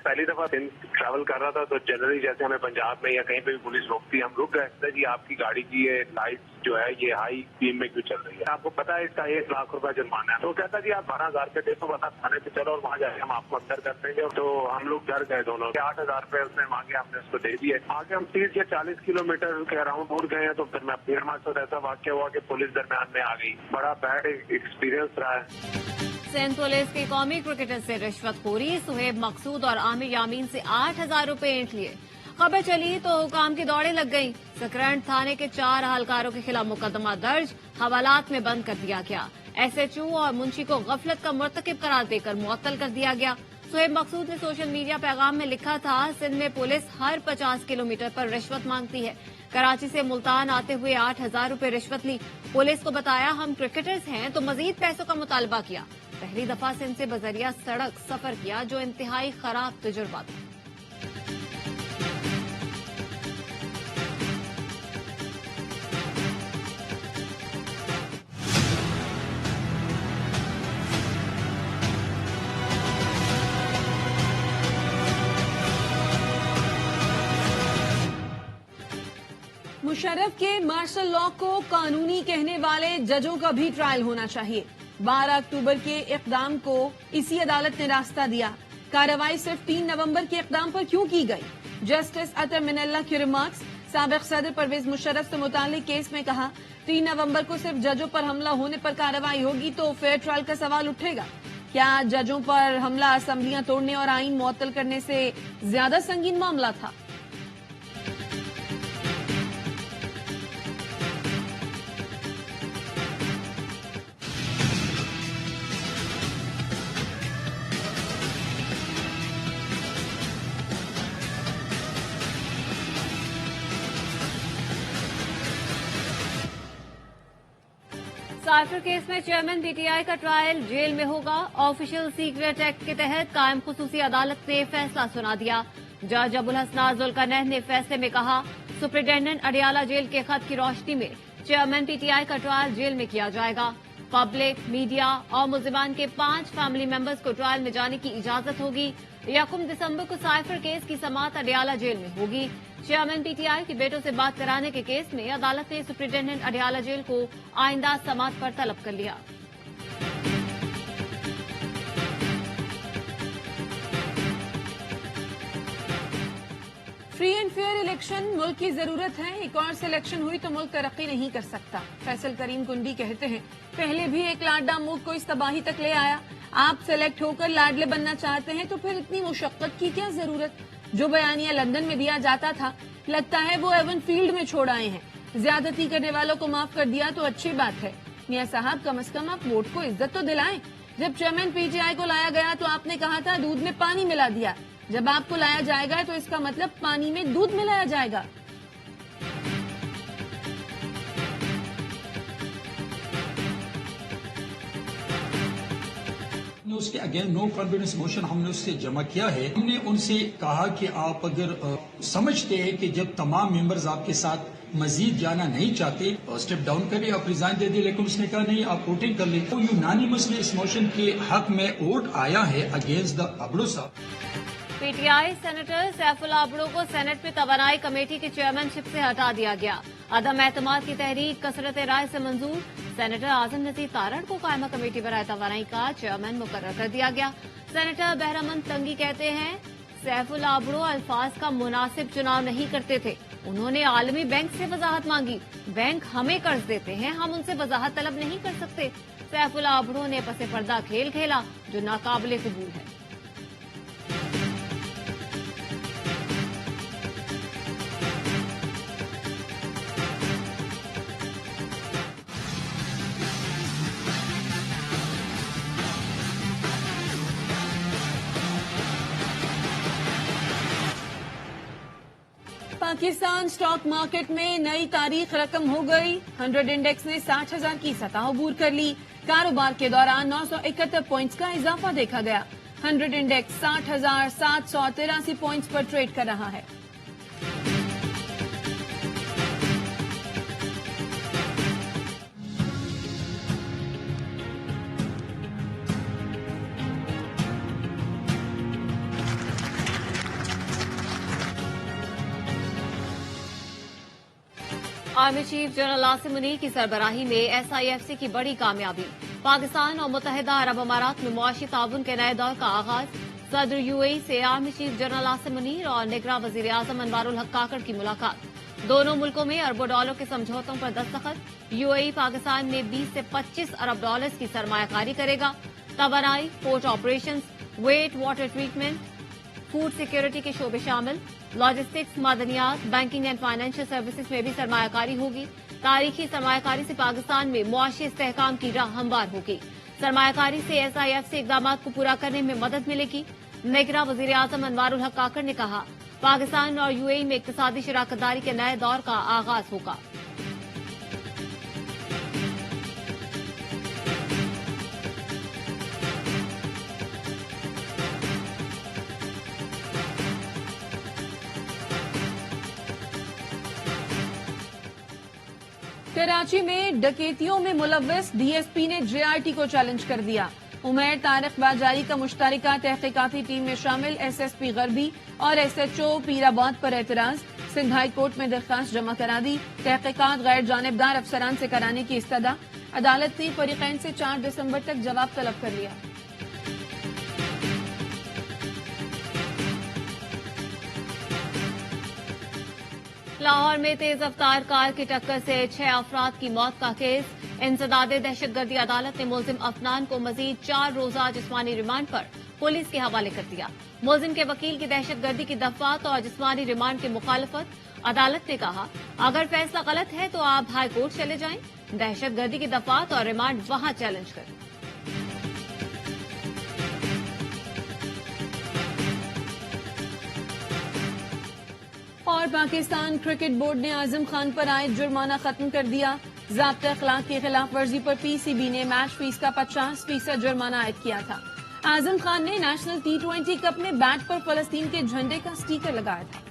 पहली दफा दिन ट्रैवल कर रहा था तो जनरली जैसे हमें पंजाब में या कहीं पे भी पुलिस रोकती है, हम रुक गए जी आपकी गाड़ी की ये लाइट जो है ये हाई बीम में क्यों चल रही है, आपको पता है इसका 1 लाख रुपया जुर्माना है। तो कहता जी आप 12,000 रुपये दे दो, बता थाने पे चलो और वहाँ जाके हम आपको अंदर कर देंगे। तो हम लोग डर गए दोनों, 8,000 रुपये उसने मांगे, हमने उसको दे दिए। आगे हम 30 या 40 किलोमीटर के अराउंड दूर गए हैं तो फिर मैं भीड़ मार तो ऐसा वाक्य हुआ कि पुलिस दरमियान में आ गई। बड़ा बैड एक्सपीरियंस रहा है। सिंध पुलिस की कौमी क्रिकेटर से रिश्वतखोरी, सुहेब मकसूद और आमिर यामीन से 8,000 रुपए ऐंठ लिए। खबर चली तो हुकाम की दौड़े लग गई। सकरंड थाने के 4 अहलकारों के खिलाफ मुकदमा दर्ज, हवालात में बंद कर दिया गया। SHO और मुंशी को गफलत का मुर्तकिब करार देकर मुअत्तल कर दिया गया। सुहेब मकसूद ने सोशल मीडिया पैगाम में लिखा था, सिंध में पुलिस हर 50 किलोमीटर पर रिश्वत मांगती है। कराची से मुल्तान आते हुए 8,000 रुपए रिश्वत ली। पुलिस को बताया हम क्रिकेटर्स हैं तो मजीद पैसों का मुतालबा किया। पहली दफा सिंध से बजरिया सड़क सफर किया जो इंतहाई खराब तजुर्बा था। मुशर्रफ के मार्शल लॉ को कानूनी कहने वाले जजों का भी ट्रायल होना चाहिए। 12 अक्टूबर के इक़दाम को इसी अदालत ने रास्ता दिया। कार्रवाई सिर्फ 3 नवंबर के इक़दाम पर क्यों की गई? जस्टिस अतर मिनल्ला के रिमार्क्स। साबिक सदर परवेज मुशर्रफ से मुतालिक केस में कहा 3 नवंबर को सिर्फ जजों पर हमला होने पर कार्रवाई होगी तो फेयर ट्रायल का सवाल उठेगा। क्या जजों पर हमला असेंबलियां तोड़ने और आईन मुअत्तल करने से ज्यादा संगीन मामला था? साइफर केस में चेयरमैन PTI का ट्रायल जेल में होगा। ऑफिशियल सीक्रेट एक्ट के तहत कायम खुसूसी अदालत ने फैसला सुना दिया। जज अबुल हसनान जुल्करनैन ने फैसले में कहा सुप्रिंटेंडेंट अडियाला जेल के खत की रोशनी में चेयरमैन PTI का ट्रायल जेल में किया जाएगा। पब्लिक, मीडिया और मुल्जिमान के 5 फैमिली मेंबर्स को ट्रायल में जाने की इजाजत होगी। 1 दिसंबर को साइफर केस की समाअत अडियाला जेल में होगी। चेयरमैन PTI के बेटों से बात कराने के केस में अदालत ने सुप्रिंटेंडेंट अडियाला जेल को आइंदा समाअत पर तलब कर लिया। फ्री एंड फेयर इलेक्शन मुल्क की जरूरत है। एक और सिलेक्शन हुई तो मुल्क तरक्की नहीं कर सकता। फैसल करीम कुंडी कहते हैं पहले भी एक लाडला मुल्क को इस तबाही तक ले आया। आप सेलेक्ट होकर लाडले बनना चाहते हैं तो फिर इतनी मुशक्कत की क्या जरूरत? जो बयानिया लंदन में दिया जाता था लगता है वो एवन फील्ड में छोड़ आए हैं। ज्यादती करने वालों को माफ कर दिया तो अच्छी बात है। मियां साहब कम से कम आप वोट को इज्जत तो दिलाएं। जब चेयरमैन PTI को लाया गया तो आपने कहा था दूध में पानी मिला दिया। जब आपको लाया जाएगा तो इसका मतलब पानी में दूध मिलाया जाएगा। उसके अगेन नो कॉन्फिडेंस मोशन हमने उससे जमा किया है। हमने उनसे कहा कि आप अगर समझते हैं कि जब तमाम मेंबर्स आपके साथ मजीद जाना नहीं चाहते स्टेप डाउन करिए, आप रिजाइन दे दिए। लेकिन उसने कहा नहीं आप वोटिंग कर लें। तो यूनानिमसली इस मोशन के हक में वोट आया है अगेंस्ट द अबड़ो साहब। PTI सेनेटर सैफुल आबड़ो को सेनेट में तवानाई कमेटी की चेयरमैनशिप से हटा दिया गया। अदम एतमाद की तहरीक कसरत राय से मंजूर। सेनेटर आजम नजीर तारण को कायमा कमेटी बराए तवानाई का चेयरमैन मुकर्रर कर दिया गया। सेनेटर बहरामंद तंगी कहते हैं सैफुल आबड़ो अल्फाज का मुनासिब चुनाव नहीं करते थे। उन्होंने आलमी बैंक से वजाहत मांगी। बैंक हमें कर्ज देते हैं, हम उनसे वजाहत तलब नहीं कर सकते। सैफुल आबड़ो ने पसे पर्दा खेल खेला जो नाकाबिले कबूल है। पाकिस्तान स्टॉक मार्केट में नई तारीख रकम हो गई। 100 इंडेक्स ने 60,000 की सतह अबूर कर ली। कारोबार के दौरान 971 पॉइंट्स का इजाफा देखा गया। 100 इंडेक्स 60,783 पॉइंट्स पर ट्रेड कर रहा है। Army chief general Asim Munir की सरबराही में SIFC की बड़ी कामयाबी। पाकिस्तान और मुत्तहिदा अरब अमारात में मुआशी ताउन के नए दौर का आगाज। सदर UAE से army chief general Asim Munir और निगरां वजीर आजम अनवारुल हक काकड़ की मुलाकात। दोनों मुल्कों में अरबों डॉलर के समझौतों पर दस्तखत। UAE पाकिस्तान में 20 से 25 अरब डॉलर्स की सरमायाकारी करेगा। तवानाई, port operations, wet water treatment, food security के शोबे शामिल। लॉजिस्टिक्स, मादनियात, बैंकिंग एंड फाइनेंशियल सर्विसेज में भी सरमायाकारी होगी। तारीखी सरमायाकारी से पाकिस्तान में मुआशी इस्तेहकाम की राह हमवार होगी। सरमायाकारी से SIFC इकदाम को पूरा करने में मदद मिलेगी। निगरां वजीर आजम अनवारुल हक काकड़ ने कहा, पाकिस्तान और UAE में इक्तिसादी शराकतदारी के नए दौर का आगाज होगा। कराची में डकैतियों में मुलव्वस DSP ने JRT को चैलेंज कर दिया। उमैर तारिक बाजारी का मुश्तरका तहकीकाती टीम में शामिल SSP गरबी और SHO पीराबाद पर एतराज। सिंध हाई कोर्ट में दरख्वास्त जमा करा दी। तहकीकात गैर जानिबदार अफसरान से कराने की इस्तदा। अदालत ने फरीकैन से 4 दिसंबर तक जवाब तलब कर लिया। लाहौर में तेज रफ्तार कार की टक्कर से 6 अफराद की मौत का केस। इंसदादे दहशतगर्दी अदालत ने मुलजिम अफनान को मजीद 4 रोजा जिस्मानी रिमांड पर पुलिस के हवाले कर दिया। मुलजिम के वकील की दहशतगर्दी की दफात और जिस्मानी रिमांड की मुखालफत। अदालत ने कहा, अगर फैसला गलत है तो आप हाई कोर्ट चले जाएं। दहशतगर्दी की दफात और रिमांड वहां चैलेंज करें। और पाकिस्तान क्रिकेट बोर्ड ने आजम खान पर आए जुर्माना खत्म कर दिया। ज़ाब्ता अखलाक की खिलाफ वर्जी पर PCB ने मैच फीस का 50% जुर्माना आयद किया था। आजम खान ने नेशनल T20 कप में बैट पर फलस्तीन के झंडे का स्टिकर लगाया था।